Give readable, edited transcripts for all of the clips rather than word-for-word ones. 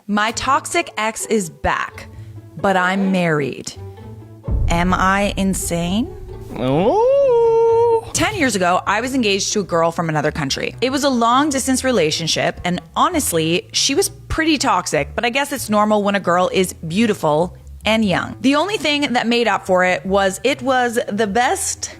My toxic ex is back, but I'm married. Am I insane? Oh. 10 years ago, I was engaged to a girl from another country. It was a long distance relationship, and honestly, she was pretty toxic, but I guess it's normal when a girl is beautiful and young. The only thing that made up for it was the best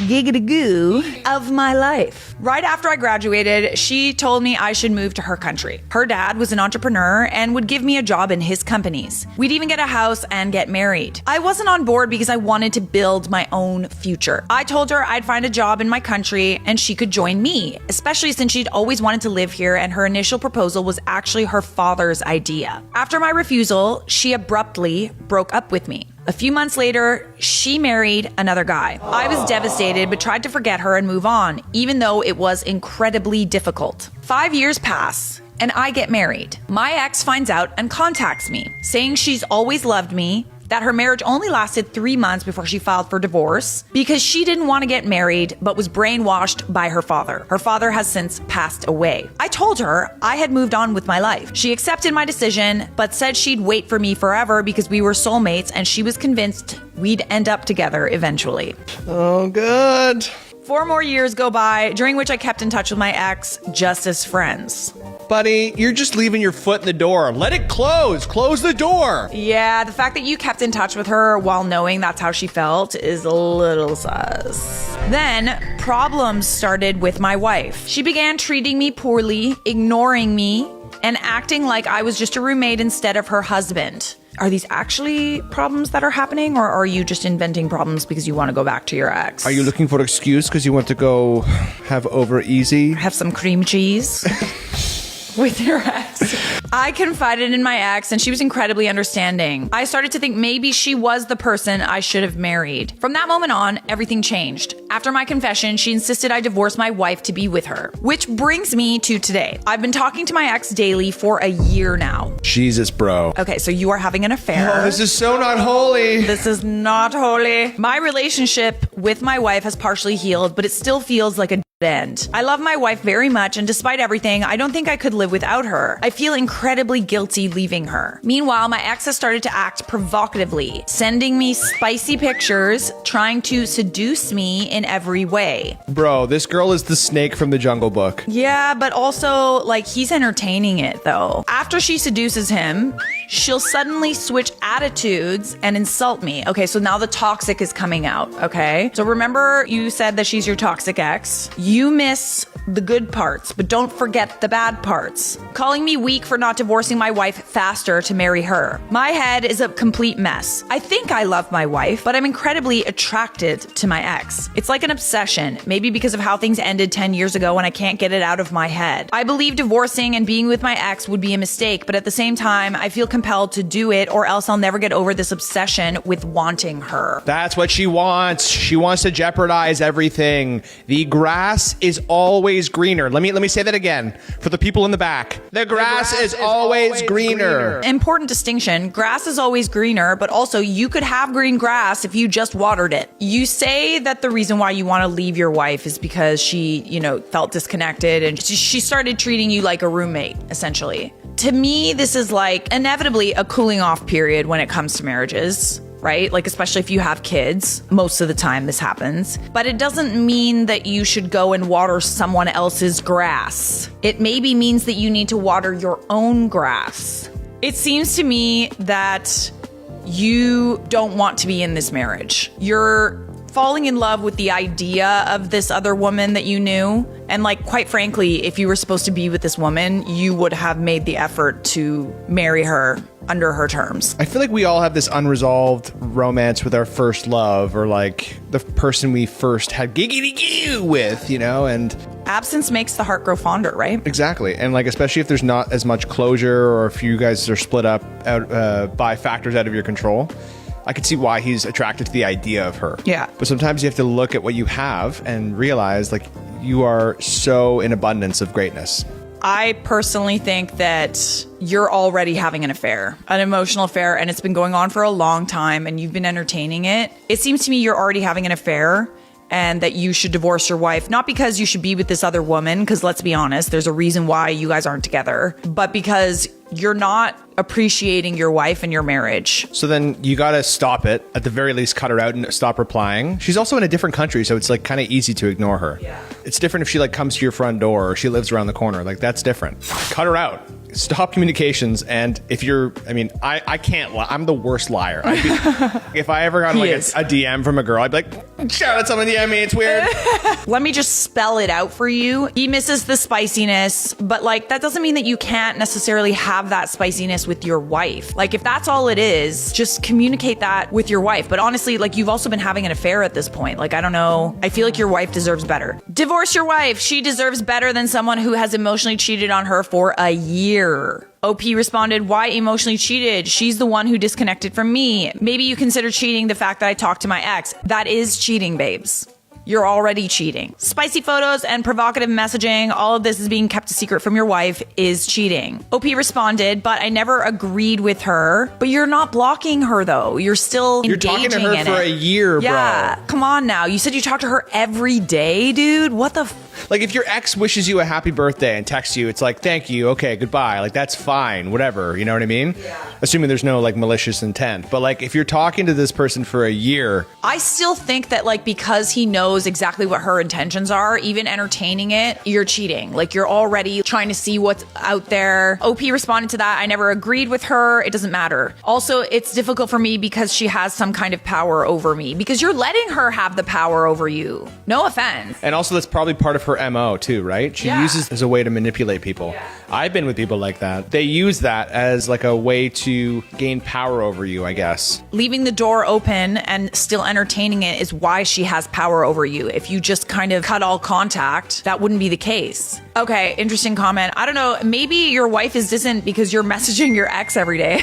giggity-goo of my life. Right after I graduated, she told me I should move to her country. Her dad was an entrepreneur and would give me a job in his companies. We'd even get a house and get married. I wasn't on board because I wanted to build my own future. I told her I'd find a job in my country and she could join me, especially since she'd always wanted to live here and her initial proposal was actually her father's idea. After my refusal, she abruptly broke up with me. A few months later, she married another guy. I was devastated, but tried to forget her and move on, even though it was incredibly difficult. 5 years pass, and I get married. My ex finds out and contacts me, saying she's always loved me, that her marriage only lasted 3 months before she filed for divorce because she didn't want to get married but was brainwashed by her father. Her father has since passed away. I told her I had moved on with my life. She accepted my decision but said she'd wait for me forever because we were soulmates and she was convinced we'd end up together eventually. Oh, good. 4 more years go by, during which I kept in touch with my ex just as friends. Buddy, you're just leaving your foot in the door. Let it close. Close the door. Yeah, the fact that you kept in touch with her while knowing that's how she felt is a little sus. Then, problems started with my wife. She began treating me poorly, ignoring me, and acting like I was just a roommate instead of her husband. Are these actually problems that are happening, or are you just inventing problems because you want to go back to your ex? Are you looking for an excuse because you want to go have over easy? Have some cream cheese? With your ex. I confided in my ex and she was incredibly understanding. I started to think maybe she was the person I should have married. From that moment on, everything changed. After my confession, she insisted I divorce my wife to be with her. Which brings me to today. I've been talking to my ex daily for a year now. Jesus, bro. Okay, so you are having an affair. Oh, this is so not holy. This is not holy. My relationship with my wife has partially healed, but it still feels like a end. I love my wife very much, and despite everything, I don't think I could live without her. I feel incredibly guilty leaving her. Meanwhile, my ex has started to act provocatively, sending me spicy pictures, trying to seduce me in every way. Bro, this girl is the snake from the Jungle Book. Yeah, but also, like, he's entertaining it, though. After she seduces him, she'll suddenly switch attitudes and insult me. Okay, so now the toxic is coming out, okay? So remember you said that she's your toxic ex? You miss the good parts, but don't forget the bad parts. Calling me weak for not divorcing my wife faster to marry her. My head is a complete mess. I think I love my wife, but I'm incredibly attracted to my ex. It's like an obsession, maybe because of how things ended 10 years ago and I can't get it out of my head. I believe divorcing and being with my ex would be a mistake, but at the same time, I feel compelled to do it or else I'll never get over this obsession with wanting her. That's what she wants. She wants to jeopardize everything. The grass is always greener. Let me say that again for the people in the back. The grass is always greener. Important distinction. Grass is always greener, but also you could have green grass if you just watered it. You say that the reason why you want to leave your wife is because she, felt disconnected and she started treating you like a roommate, essentially. To me, this is like inevitably a cooling off period when it comes to marriages, right? Like, especially if you have kids, most of the time this happens. But it doesn't mean that you should go and water someone else's grass. It maybe means that you need to water your own grass. It seems to me that you don't want to be in this marriage. You're falling in love with the idea of this other woman that you knew. And quite frankly, if you were supposed to be with this woman, you would have made the effort to marry her under her terms. I feel like we all have this unresolved romance with our first love or the person we first had giggity with, and absence makes the heart grow fonder, right? Exactly. And especially if there's not as much closure or if you guys are split up out by factors out of your control. I could see why he's attracted to the idea of her. Yeah. But sometimes you have to look at what you have and realize you are so in abundance of greatness. I personally think that you're already having an affair, an emotional affair, and it's been going on for a long time and you've been entertaining it. It seems to me you're already having an affair and that you should divorce your wife, not because you should be with this other woman, because let's be honest, there's a reason why you guys aren't together, but because you're not appreciating your wife and your marriage. So then you got to stop it. At the very least, cut her out and stop replying. She's also in a different country, so it's like kind of easy to ignore her. Yeah. It's different if she like comes to your front door or she lives around the corner. Like that's different. Cut her out. Stop communications. And if you're, I can't lie. I'm the worst liar. If I ever got like a DM from a girl, I'd be like, shout out someone DM me. It's weird. Let me just spell it out for you. He misses the spiciness, but like that doesn't mean that you can't necessarily have that spiciness with your wife. Like if that's all it is, just communicate that with your wife. But honestly, like you've also been having an affair at this point. Like, I don't know. I feel like your wife deserves better. Divorce your wife. She deserves better than someone who has emotionally cheated on her for a year. OP responded, why emotionally cheated? She's the one who disconnected from me. Maybe you consider cheating the fact that I talked to my ex. That is cheating, babes. You're already cheating. Spicy photos and provocative messaging, all of this is being kept a secret from your wife, is cheating. OP responded, but I never agreed with her. But you're not blocking her though. You're still engaging in it. You're talking to her for a year, bro. Yeah, come on now. You said you talk to her every day, dude. What the like if your ex wishes you a happy birthday and texts you, it's like, thank you, okay, goodbye. Like that's fine, whatever. You know what I mean? Yeah. Assuming there's no like malicious intent. But like if you're talking to this person for a year. I still think that like because he knows exactly what her intentions are, even entertaining it, you're cheating. Like you're already trying to see what's out there. OP responded to that. I never agreed with her. It doesn't matter. Also, it's difficult for me because she has some kind of power over me because you're letting her have the power over you. No offense. And also that's probably part of her MO too, right? She uses it as a way to manipulate people. Yeah. I've been with people like that. They use that as like a way to gain power over you, I guess. Leaving the door open and still entertaining it is why she has power over you. If you just kind of cut all contact, that wouldn't be the case. Okay, interesting comment. I don't know, maybe your wife is distant because you're messaging your ex every day.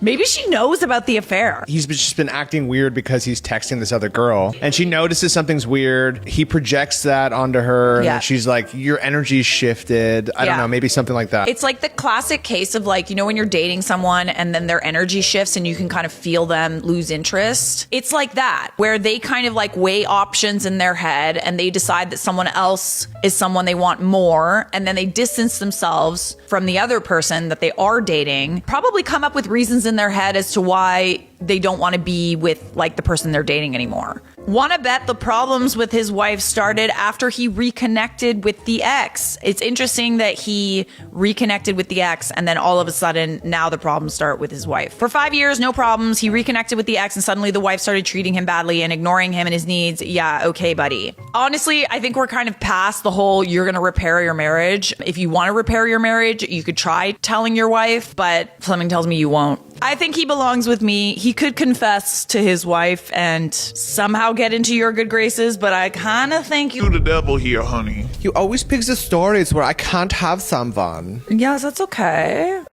Maybe she knows about the affair. He's just been acting weird because he's texting this other girl and she notices something's weird. He projects that onto her and she's like, your energy's shifted. I don't know, maybe something like that. It's like the classic case of like, you know, when you're dating someone and then their energy shifts and you can kind of feel them lose interest. It's like that, where they kind of like weigh options in their head and they decide that someone else is someone they want more. And then they distance themselves from the other person that they are dating, probably come up with reasons in their head as to why they don't want to be with like the person they're dating anymore. Want to bet the problems with his wife started after he reconnected with the ex. It's interesting that he reconnected with the ex and then all of a sudden now the problems start with his wife. For 5 years, no problems. He reconnected with the ex and suddenly the wife started treating him badly and ignoring him and his needs. Yeah, okay, buddy. Honestly, I think we're kind of past the whole you're going to repair your marriage. If you want to repair your marriage, you could try telling your wife, but something tells me you won't. I think he belongs with me. He could confess to his wife and somehow get into your good graces, but I kind of think you the devil here, honey. You always pick the stories where I can't have someone. Yes, that's okay.